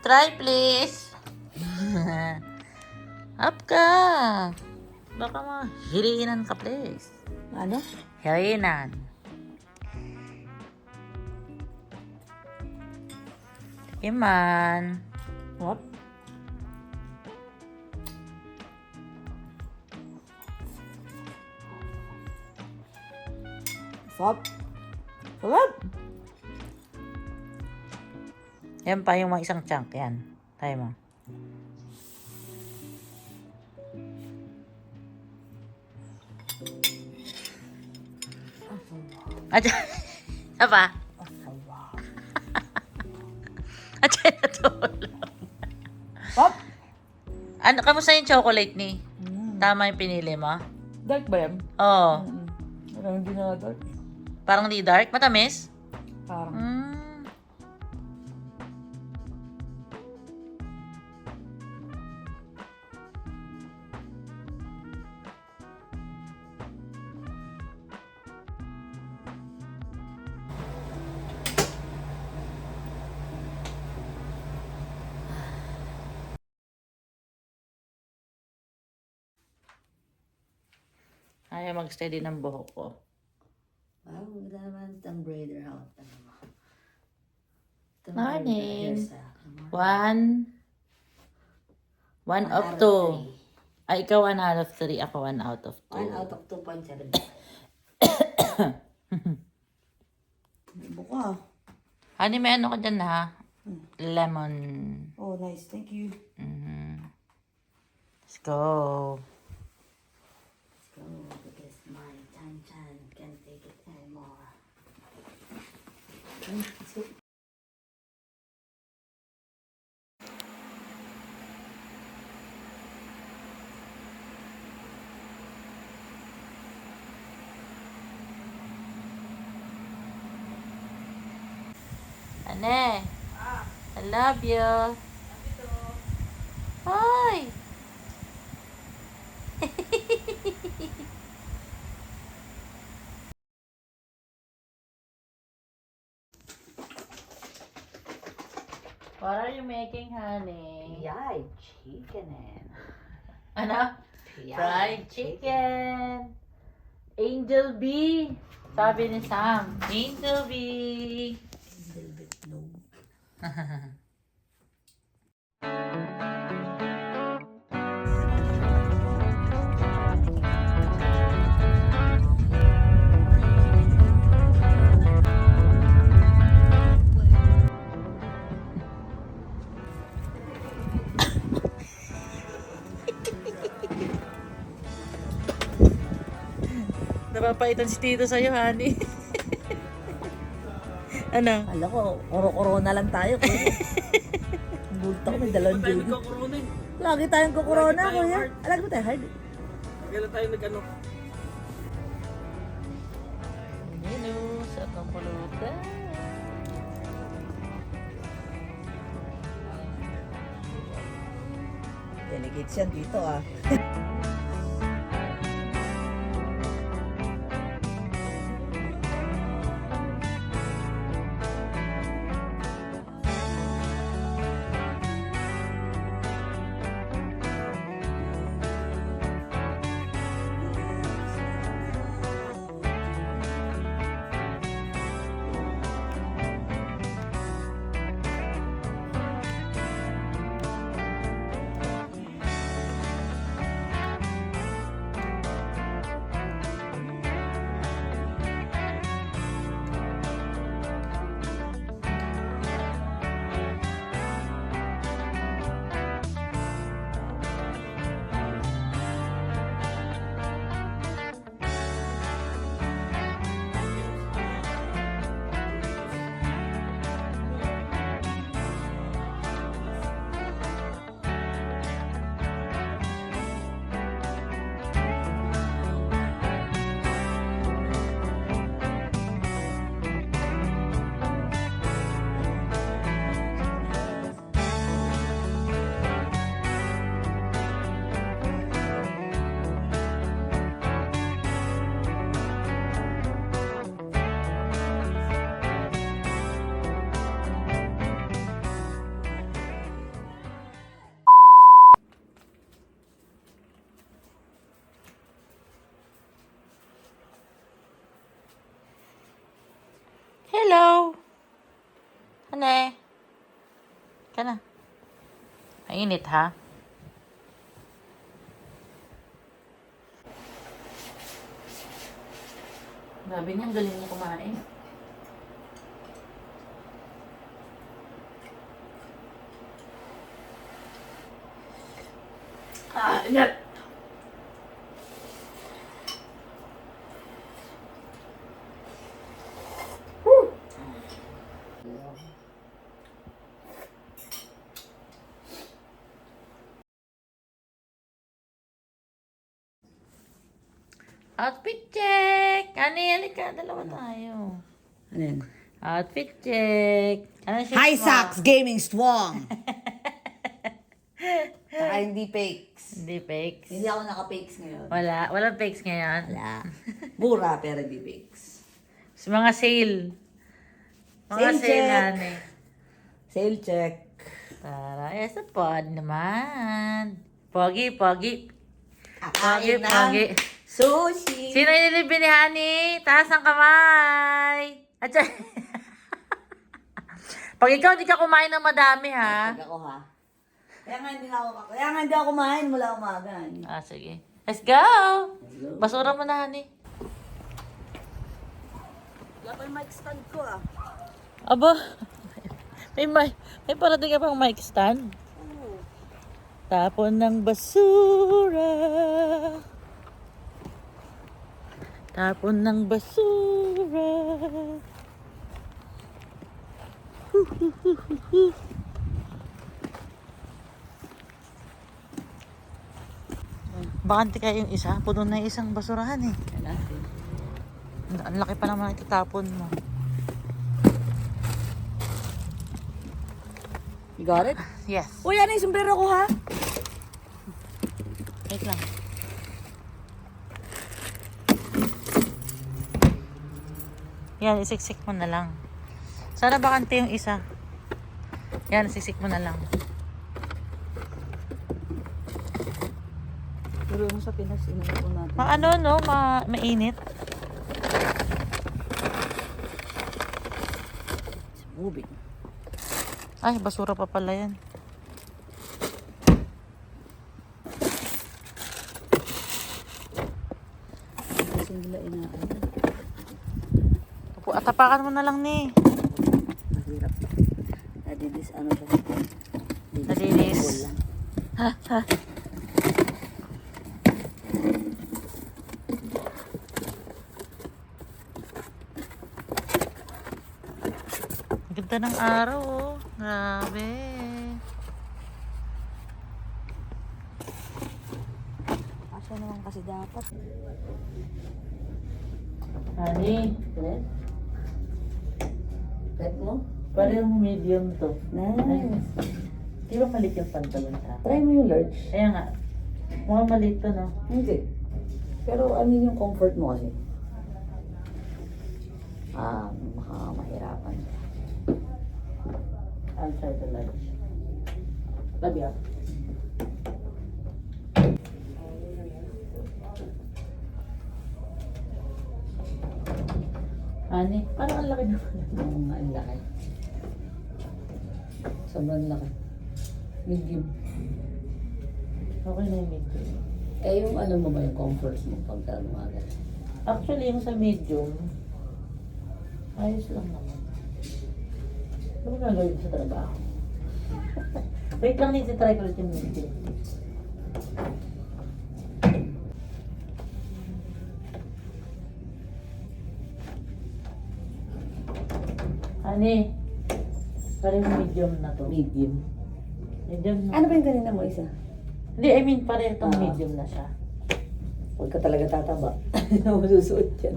Try, please. Up ka. Baka mahiriinan ka, please. Ano? Hiriinan. Iman. What? Stop. Stop. Yan pa yung mga isang chunk. Yan. Tayo mo. At apa? At natulog. Stop. Ano, kamusta yung chocolate ni? Tama yung pinili mo? Dark ba yan? Oo. Parang hindi na dark. Parang di dark? Matamis? Parang. Ayaw mag-steady ng buhok ko. Wow, maganda naman Tomb Raider out. Morning. One of two. Ay, ikaw 1 out of 3. Ako 1 out of 2. 1 out of 2.7. May buka. Honey, may ano ka dyan ha? Lemon. Oh, nice. Thank you. Let's go. Let's go, because my chan-chan can't take it anymore. Ane. I love you. Hi. What are you making, honey? Yay, chicken and. Ano? Fried chicken. Angel bee. Sabi ni Sam. Angel bee. A little bit low. Napapaitan si Tito sa'yo, honey. Ano? Kala ko, koro-corona lang tayo. Bulta ko, may dalawang Tayo judo. nagkakorona eh. Lagi tayong kukorona, Lagi tayong kuya. hard. Alam mo tayo, hard. Kailan tayo nag-ano? Hello, sa kampulutan. Delegates yan dito ah. ka na. Mainit, ha? Grabe niya, ang galing niya kumain. Ah, ingat! Outfit check! Ani, halika. Dalawa tayo. Ano yan? Outfit check. Ano siya? High socks, gaming strong. Saka hindi fakes. Hindi fakes. Hindi ako naka-fakes ngayon. Wala. Walang fakes ngayon. Wala. Mura pero hindi fakes. Sa mga sale. Mga Sale sale, check. Ani. Sale check. Tara, sa pod naman. Pogi, pogi. Kakain Pogi, ng pogi. sushi. Sino inilibin ni Honey? Taas ang kamay. At pag ikaw hindi ka kumain ng madami, ha? Pag ako ha. Kaya nga hindi ako kumain mula umaga. Ah, sige. Let's go! Basura mo na, Honey. Wala pa yung mic stand ko ah. Aba, may parating ka pang mic stand. Tapon ng basura. Tapon ng basura. Bakante kayo yung isa? Puno na yung isang basurahan eh. Ang laki pa naman itatapon mo. You got it? Yes. Uy, ano yung sombrero ko ha? Wait lang. Yan, isiksik mo na lang. Sana bakante yung isa. Yan, isiksik mo na lang. Pero mo sa Pinas, inapo natin. Ano, no? Mainit. It's moving. Ay, basura pa pala yan. Kasi nila inaano. Tapakan mo na lang ni. Mahirap. Nadidis ano ba? Nadilis. Ganda ng araw, oh. Grabe. Asya naman kasi dapat. Honey, Bet mo? parang medium to. Nice. Di ba maliit yung pantalon sa akin? Try mo yung large. Kaya nga. Mukhang maliit to, no? Hindi. Pero ano yung comfort mo kasi? Mahirapan. I'll try the large. Labi ah. Ani, parang ang laki naman. Oo nga, ang laki. Sobrang laki. Medium. Okay na yung medium. Eh, yung ano mo ba yung comfort mo pagka lumagal? Actually, yung sa medium, ayos lang naman. Ano ba gagawin sa trabaho? Wait lang, need to try ko ulit yung medium. Ani, parang medium na to. Medium. Medium na. Ano ba yung kanina mo isa? Hindi, I mean, parang itong Ah. medium na siya. Huwag ka talaga tataba. Hindi na masusuot yan.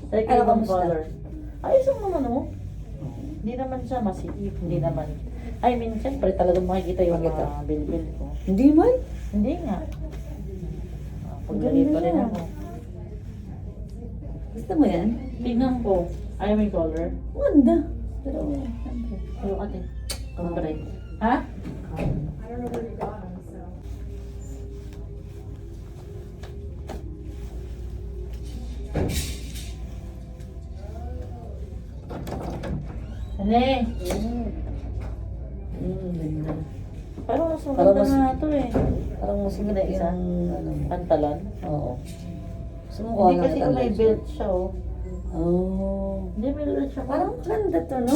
Like, Ano, ibang kamusta? color. Ayos lang naman, oh. Hindi naman siya masiip, hindi naman. I mean, siyempre talagang makikita yung Makita. mga bilbil ko. Hindi man. Hindi nga. Pag Ganda ganito rin siya. ako. Gusto mo yan? Tignan ko. Ayaw mo yung color? Ganda. Pero, siyempre. Ayaw ate. Color. Ha? Ano eh? Ganda. Parang mas Parang maganda mas- nga ito eh. Parang mas Maganda isa. yung ano. Pantalon. Oo. Sumukuha Hindi kasi may belt siya oh. Oh. Hindi may belt siya. Parang ganda to, no?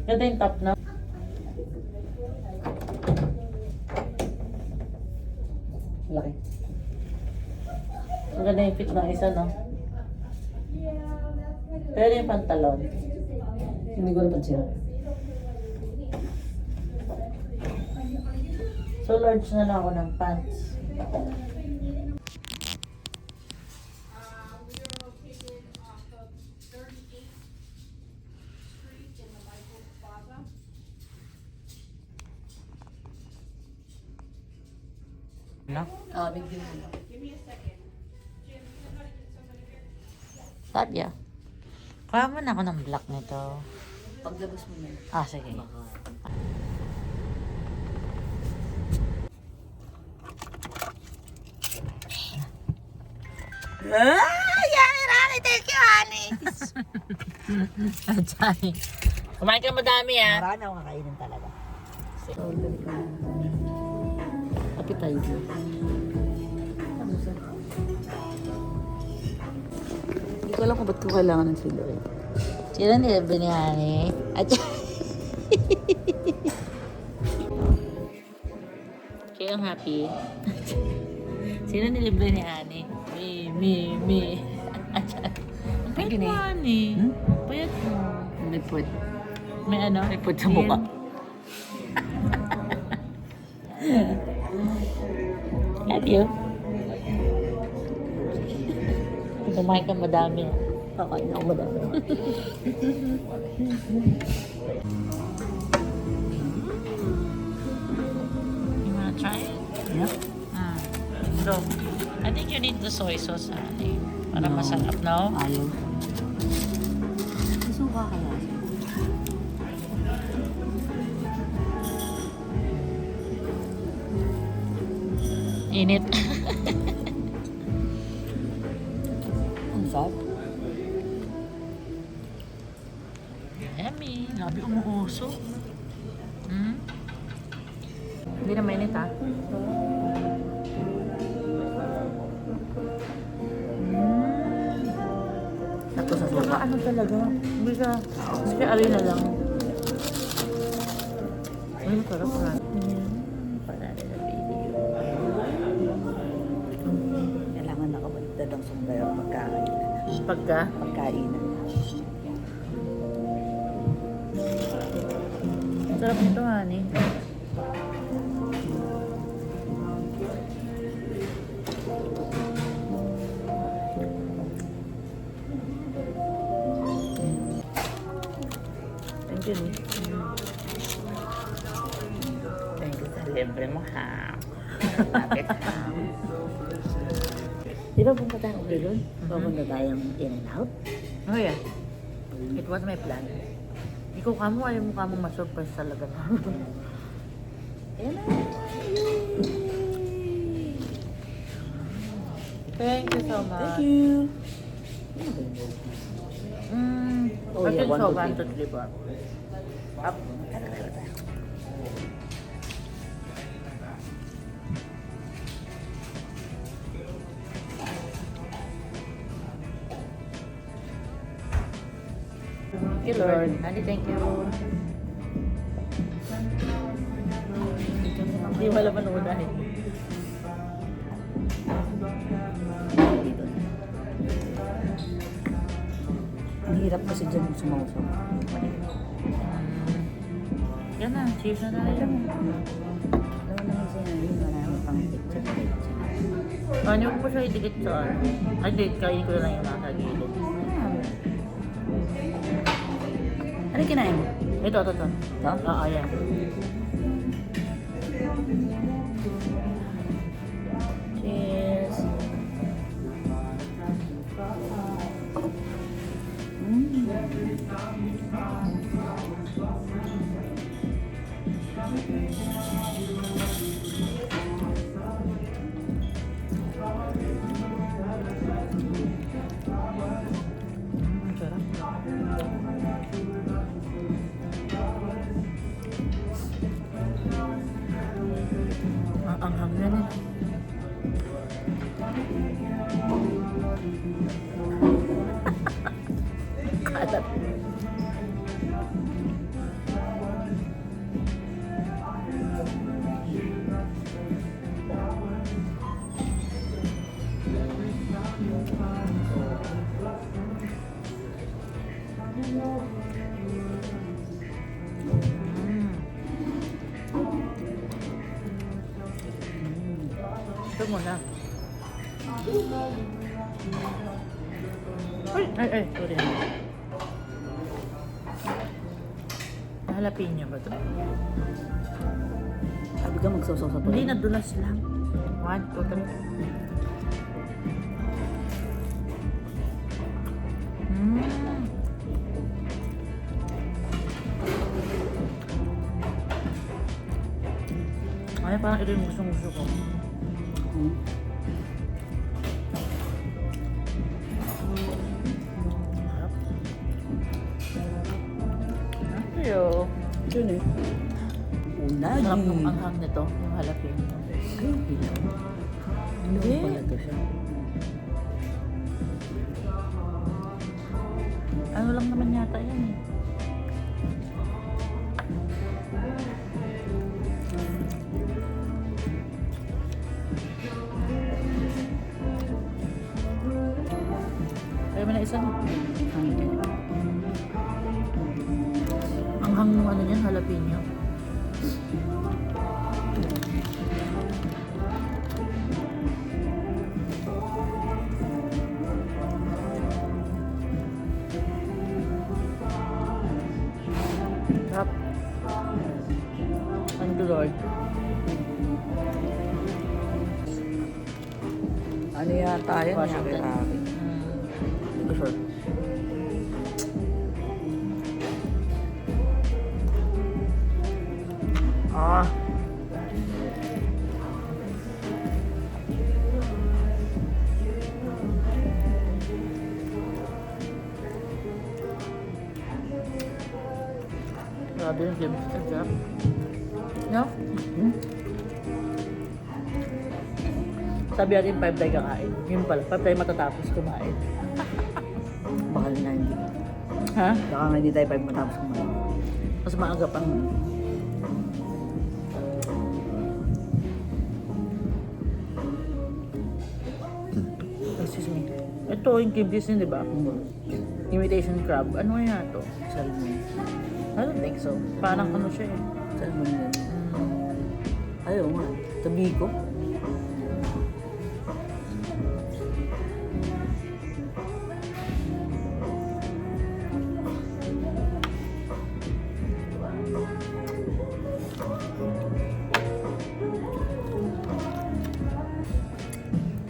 Ganda yung top na. Laki. Ang ganda yung fit ng isa no. Pero yung pantalon. Hindi ko napansin. So large na lang ako ng pants. No? Big deal. Tabia. Kuha mo na ako ng black nito. Paglabas mo na. Ah, sige. Johnny. Kumain ka madami ah. Marami akong kakainin talaga. Appetizer. Hindi ko alam kung ba't ko kailangan ng silo eh. Sino nilibre ni Honey? At kayo ang happy? Sino nilibre ni Honey? Me. Ang payat mo, Honey. Payat mo. May put. May ano? May put sa mukha. Love you. Kumain ka madami. Kakain ako ba daw? You wanna try it? Yeah. So, I think you need the soy sauce, Honey. Para masarap, no? Ayaw. Suka kaya. Init. Ang sarap. Yummy. Labi umuuso. Hindi na mainit, ha? Sakto sa Saka suka. ano talaga? Hindi ka. Sige, alay na lang. Ay, masarap nga. Para na sa video. Kailangan nakabaliktad ang sombrero pagkain. Pagka? Pagkainan. Sarap nito, Honey. Thank you, Nick. Thank you sa libre mo, ha? Lapit, ha? Di ba punta tayong ulit doon? Pupunta tayong in and out? Oh, yeah. It was my plan. Ikaw ka mo, ayaw mo ka mo ma-surprise talaga. Ayan na. Thank you so much. Thank you. Oh, I yeah, think 1, so, 2, 1, 2, 3, 4. Up. Thank you, Lord. Honey, thank you. Hindi wala manood dahil. Ang hirap kasi dyan sumausap. Yan na, cheers na tayo. Alam mo naman sinabi, marami pang picture. Ano ko siya idikit sa ano? Ay, di, kain ko na lang yung nasa gilid. Ano kinain mo? Ito. Ito? Oo, yan. Cheers. Ang sarap. Maanghang yan eh. Kalat. Ito muna. Ay, sorry. Jalapeno ba ito? Sabi ka magsasaw sa Hindi, nadulas lang. 1, 2, 3. Ay, parang ito yung gusto ko. Ayo. Yun eh. Unagi. Sarap ng anghang nito, yung jalapeno. Hindi. Pala to siya. Ano lang naman yata yan eh. Kaya mo na isa no? Anghang ng ano niyan, jalapeno. Sarap. Thank you, Lord. Ano yata yun? Washington. Hindi ko sure. Ah. Grabe yung game. Sarap. No? Sabi natin 5 tayo kakain. Yun pala, 5 tayo matatapos kumain. Baka na hindi. Ha? Baka nga hindi tayo 5 matapos kumain. Mas maaga pang. Excuse me. Ito yung kibis yun, di ba? Imitation crab. Ano kaya ito? Salmon. I don't think so. Parang ano siya eh. Salmon yan. Ayaw nga. Tabi ko.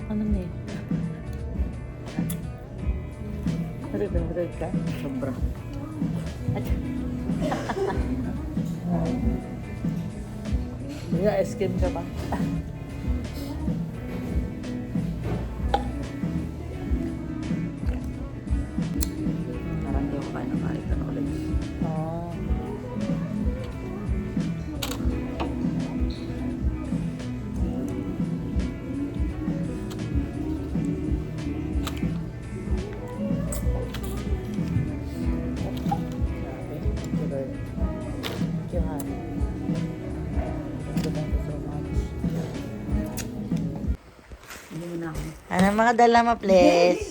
Ano na eh? Marunod ka? Sobra. May ice cream ka ba? Parang hindi ako kain ng kahit ano ulit. Oh. Hindi mo na ako. Ano mga dala mo, please?